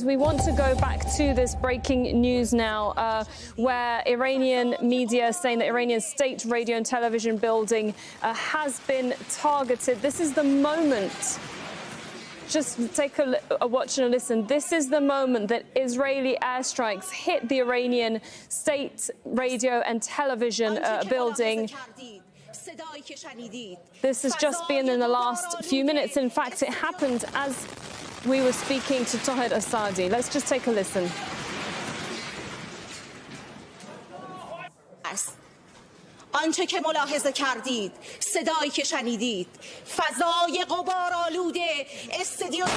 We want to go back to this breaking news now, where Iranian media is saying that Iranian State Radio and Television building has been targeted. This is the moment. Just take a watch and a listen. This is the moment that Israeli airstrikes hit the Iranian State Radio and Television building. This has just been in the last few minutes. In fact, it happened as we were speaking to Tahir Asadi. Let's just take a listen. آنچه که ملاحظه کردید، صدایی که شنیدید، فضای غبارآلوده استادیوم.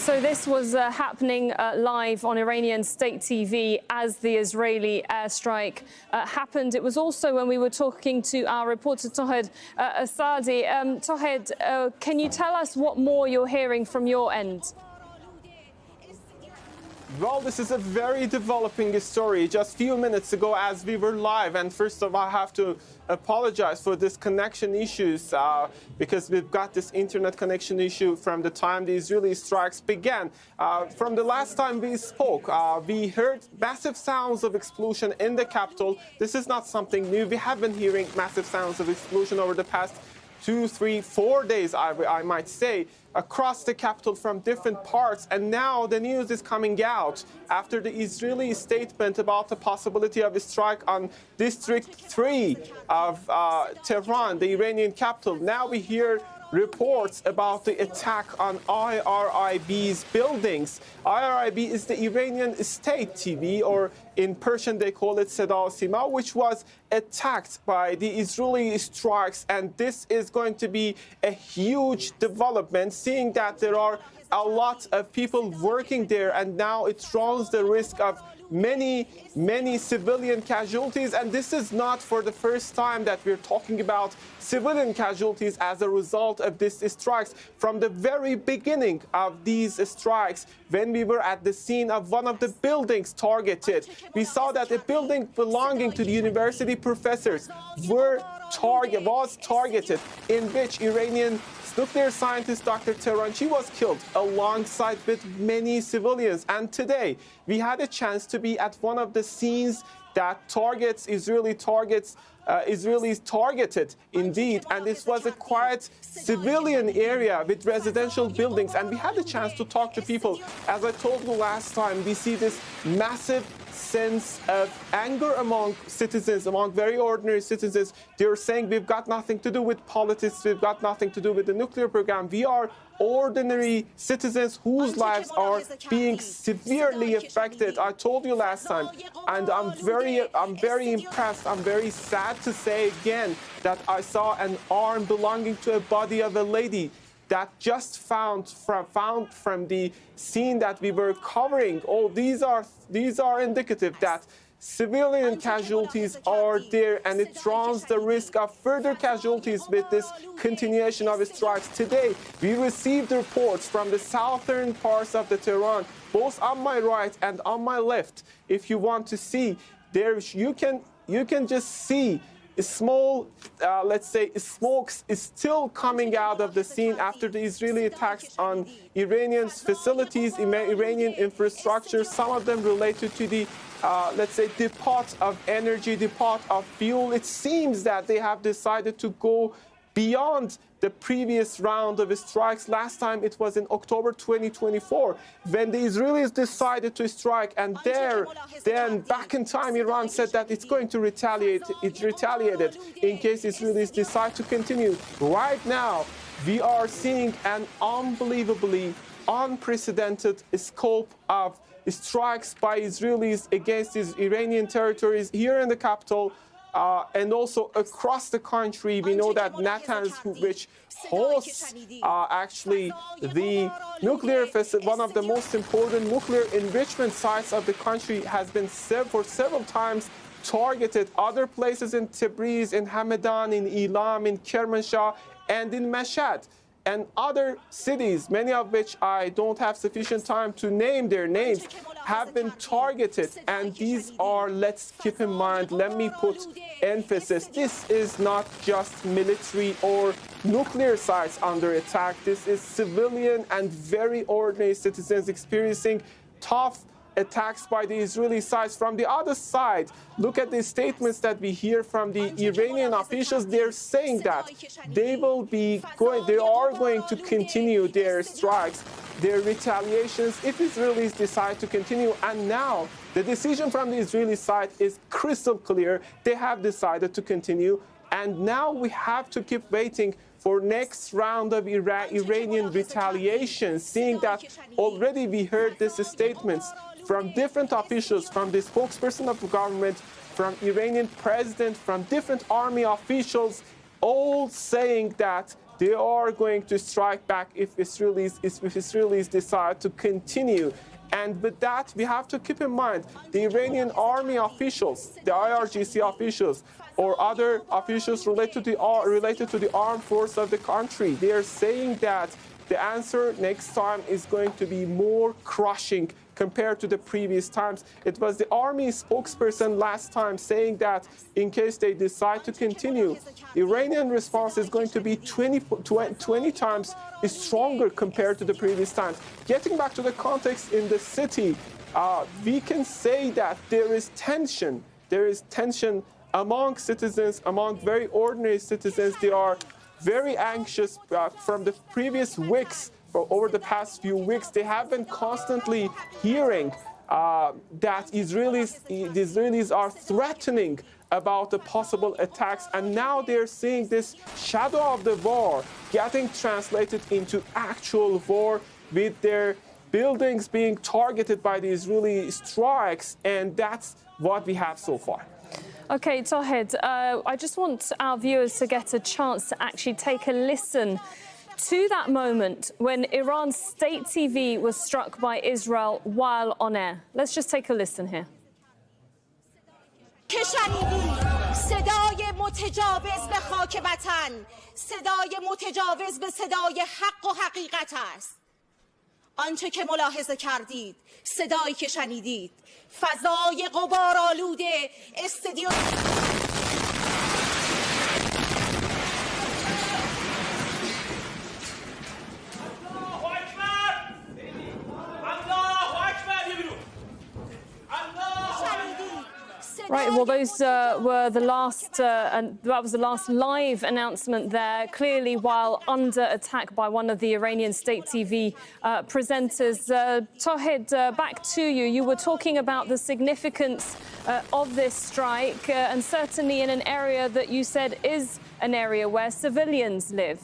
So this was happening live on Iranian State TV as the Israeli airstrike happened. It was also when we were talking to our reporter Tahir Asadi. Tahir, can you tell us what more you're hearing from your end? Well, this is a very developing story. Just a few minutes ago as we were live, and first of all, I have to apologize for this connection issues because we've got this internet connection issue from the time the Israeli strikes began. From the last time we spoke, we heard massive sounds of explosion in the capital. This is not something new. We have been hearing massive sounds of explosion over the past 2, 3, 4 days, I might say, across the capital from different parts. And now the news is coming out after the Israeli statement about the possibility of a strike on District 3 of Tehran, the Iranian capital. Now we hear reports about the attack on IRIB's buildings. IRIB is the Iranian State TV, or in Persian they call it Seda Sima, which was attacked by the Israeli strikes. And this is going to be a huge development, seeing that there are a lot of people working there, and now it runs the risk of many civilian casualties. And this is not for the first time that we're talking about civilian casualties as a result of these strikes. From the very beginning of these strikes, when we were at the scene of one of the buildings targeted, we saw that a building belonging to the university professors was targeted, in which Iranian nuclear scientist Dr. Tehran, she was killed alongside with many civilians. And today we had a chance to be at one of the scenes that Israelis targeted indeed, and this was a quiet civilian area with residential buildings, and we had a chance to talk to people. As I told you last time, we see this massive sense of anger among citizens, among very ordinary citizens. They're saying we've got nothing to do with politics, we've got nothing to do with the nuclear program. We are ordinary citizens whose lives are being severely affected. I told you last time, and I'm very impressed. I'm very sad to say again that I saw an arm belonging to a body of a lady that just found from the scene that we were covering. Oh, these are indicative that civilian casualties are there, and it runs the risk of further casualties with this continuation of strikes. Today, we received reports from the southern parts of the Tehran, both on my right and on my left. If you want to see, there you can just see a small, let's say, smoke is still coming out of the scene after the Israeli attacks on Iranian facilities, Iranian infrastructure, some of them related to the let's say, depot of energy, depot of fuel. It seems that they have decided to go beyond the previous round of strikes. Last time it was in October 2024 when the Israelis decided to strike, and then back in time Iran said that it's going to retaliate. It retaliated in case Israelis decide to continue. Right now we are seeing an unbelievably unprecedented scope of strikes by Israelis against these Iranian territories here in the capital and also across the country. We know that Natanz, which hosts actually the nuclear one of the most important nuclear enrichment sites of the country, has been for several times targeted. Other places in Tabriz, in Hamadan, in Elam, in Kermanshah, and in Mashhad. and other cities, many of which I don't have sufficient time to name their names, have been targeted. And these are, let's keep in mind, let me put emphasis, this is not just military or nuclear sites under attack. This is civilian and very ordinary citizens experiencing tough attacks by the Israeli sides. From the other side, look at the statements that we hear from the Iranian officials. They're saying that they are going to continue their strikes, their retaliations, if Israelis decide to continue. And now the decision from the Israeli side is crystal clear. They have decided to continue. And now we have to keep waiting for next round of Iranian retaliation, seeing that already we heard these statements from different officials, from the spokesperson of the government, from Iranian president, from different army officials, all saying that they are going to strike back if Israelis decide to continue. And with that, we have to keep in mind the Iranian army officials, the IRGC officials, or other officials related to the armed force of the country. They are saying that the answer next time is going to be more crushing compared to the previous times. It was the army spokesperson last time saying that in case they decide to continue, Iranian response is going to be 20 times stronger compared to the previous times. Getting back to the context in the city, we can say that there is tension. There is tension among citizens, among very ordinary citizens. They are very anxious from the previous weeks. Over the past few weeks, they have been constantly hearing that the Israelis are threatening about the possible attacks, and now they're seeing this shadow of the war getting translated into actual war, with their buildings being targeted by the Israeli strikes, and that's what we have so far. Okay, Tawhid, I just want our viewers to get a chance to actually take a listen to that moment when Iran State TV was struck by Israel while on air. Let's just take a listen here. صدای متجاوز به خاک وطن، صدای متجاوز به صدای حق و حقیقت است. آنچه که ملاحظه کردید، صدایی که شنیدید، فضای غبارآلوده استودیو Right, well, those were the last, and that was the last live announcement there, clearly while under attack by one of the Iranian State TV presenters. Tawhid, back to you. You were talking about the significance of this strike, and certainly in an area that you said is an area where civilians live.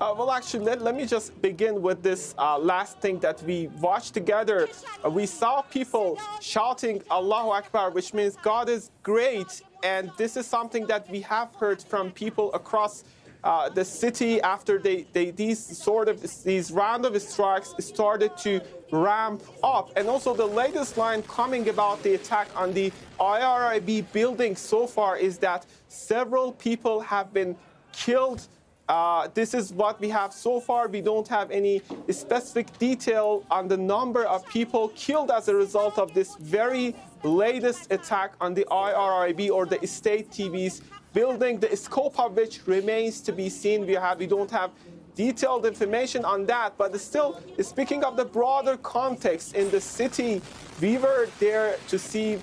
Well, actually, let me just begin with this last thing that we watched together. We saw people shouting Allahu Akbar, which means God is great. And this is something that we have heard from people across the city after these round of strikes started to ramp up. And also the latest line coming about the attack on the IRIB building so far is that several people have been killed. This is what we have so far. We don't have any specific detail on the number of people killed as a result of this very latest attack on the IRIB or the State TV's building, the scope of which remains to be seen. We don't have detailed information on that, but still, speaking of the broader context in the city, we were there to see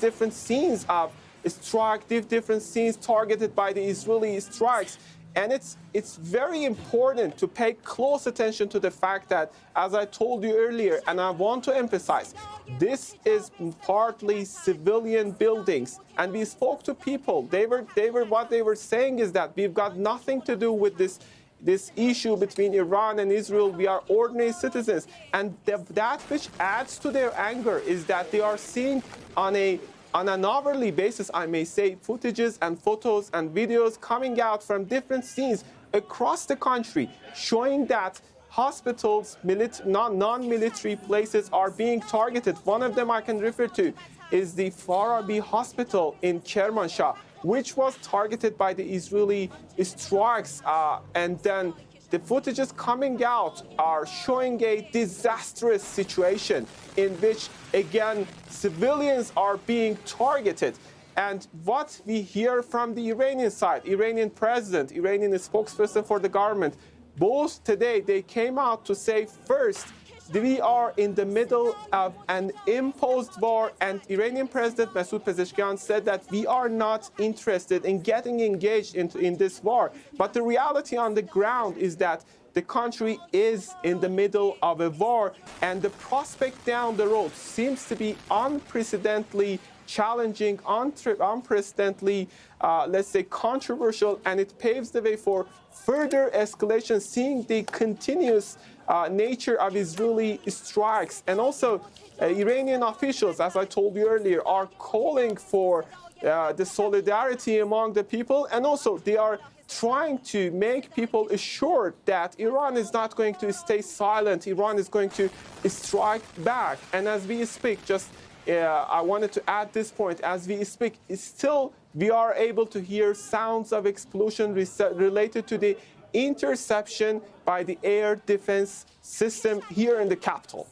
different scenes of strike, different scenes targeted by the Israeli strikes. And it's very important to pay close attention to the fact that, as I told you earlier, and I want to emphasize, this is partly civilian buildings. And we spoke to people. What they were saying is that we've got nothing to do with this issue between Iran and Israel. We are ordinary citizens. And that which adds to their anger is that they are seeing on an hourly basis, I may say, footages and photos and videos coming out from different scenes across the country, showing that hospitals, non-military places are being targeted. One of them I can refer to is the Farabi Hospital in Kermanshah, which was targeted by the Israeli strikes. And then the footages coming out are showing a disastrous situation in which, again, civilians are being targeted. And what we hear from the Iranian side, Iranian president, Iranian spokesperson for the government, both today, they came out to say, first, we are in the middle of an imposed war, and Iranian President Masoud Pezeshkian said that we are not interested in getting engaged in this war. But the reality on the ground is that the country is in the middle of a war, and the prospect down the road seems to be unprecedentedly challenging, unprecedentedly, let's say, controversial, and it paves the way for further escalation, seeing the continuous nature of Israeli strikes. And also, Iranian officials, as I told you earlier, are calling for the solidarity among the people, and also they are trying to make people assured that Iran is not going to stay silent. Iran is going to strike back. And as we speak, I wanted to add this point, as we speak, still we are able to hear sounds of explosion related to the interception by the air defense system here in the capital.